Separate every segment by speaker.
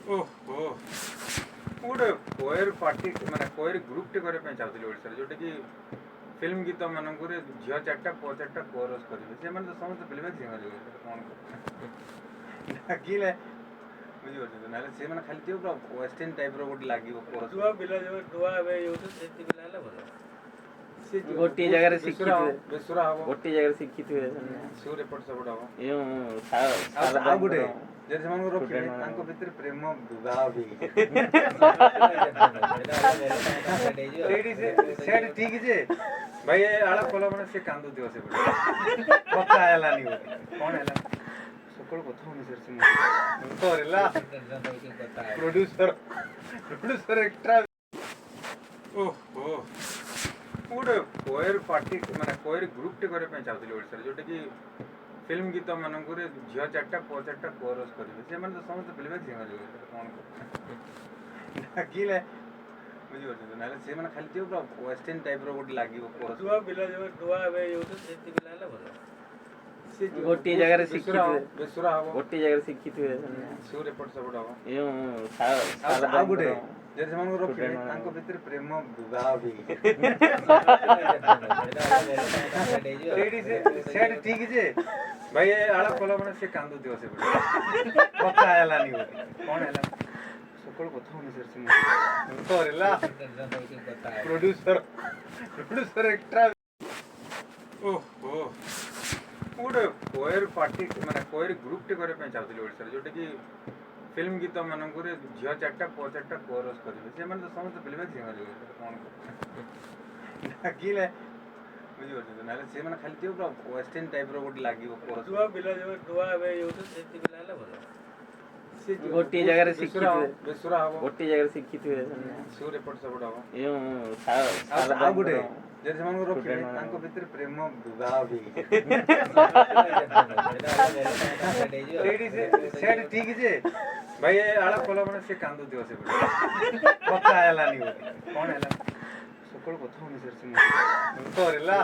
Speaker 1: ओहो गोटे कोयर पार्टी माने कोयर ग्रुप टे करबा चाहूली ओडिसा जोटा कि फिल्म गीत मानक झील चार्टा पुआ चार्टा कोरस करेंगे से तो समस्त प्लेबैक सिंगर कौन डाकिले बुझे ना से मैंने खाली पूरा वेस्टर्न टाइप गोटे लगे कोरस
Speaker 2: जुआ पिला जो जुआ बे यूट्यूब से पिला हला बोलो
Speaker 3: गोटी जगह शिक्षित
Speaker 1: बेसुरा हबो
Speaker 3: गोटी जगह शिक्षित हुए
Speaker 1: सूर एपट सब हबो
Speaker 3: यो
Speaker 1: आ गुटे जे मन रखिले तांको भीतर प्रेम विवाह भी सेडी से सेड ठीक जे भाई आला कोला माने से कांदो दियो से पक्का आला नी कोन हला सकल कथा होनी सर से तो रेला प्रोड्यूसर एक्स्ट्रा ओहो गोटे कोयर पार्टी माने कोयर ग्रुप टे करबा चाहूली ओडिसा जोटा कि फिल्म गीत मानक झील चार्टा पुआ चार्टा कोरस करेंगे से तो समस्त प्लेबैक सिंगर कौन डाकिले बुझे ना से मैंने खाली पूरा वेस्टर्न टाइप गोटे लगे कोरस
Speaker 2: जुआ पिला जो जुआ बे यूट्यूब से पिला हला बोलो
Speaker 3: गोटी जगह शिक्षित
Speaker 1: बेसुरा हबो
Speaker 3: गोटी जगह शिक्षित हुए
Speaker 1: सूर एपट सब हबो
Speaker 3: यो
Speaker 1: आ गुटे जे मन रखिले तांको भीतर प्रेम विवाह भी सेडी से सेड ठीक जे भाई आला कोला माने से कांदो दियो से पक्का आला नी कोन हला सकल कथा होनी सर से तो रेला प्रोड्यूसर एक्स्ट्रा ओहो गोटे कोयर पार्टी माने कोयर ग्रुप टे करबा चाहूली ओडिसा जोटा कि फिल्म गीत मानक झील चार्टा पुआ चार्टा कोरस करेंगे से तो समस्त प्लेबैक सिंगर कौन डाकिले बुझे ना से मैंने खाली पूरा वेस्टर्न टाइप गोटे लगे कोरस
Speaker 2: जुआ पिला जो जुआ बे यूट्यूब से पिला हला बोलो
Speaker 3: गोटी जगह शिक्षित
Speaker 1: बेसुरा हबो
Speaker 3: गोटी जगह शिक्षित हुए
Speaker 1: सूर एपट सब हबो
Speaker 3: यो
Speaker 1: आ गुटे जे मन रखिले तांको भीतर प्रेम विवाह भी सेडी से सेड ठीक जे भाई आला कोला माने से कांदो दियो से पक्का आला नी कोन हला सकल कथा होनी सर से तो रेला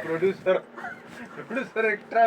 Speaker 1: प्रोड्यूसर एक्स्ट्रा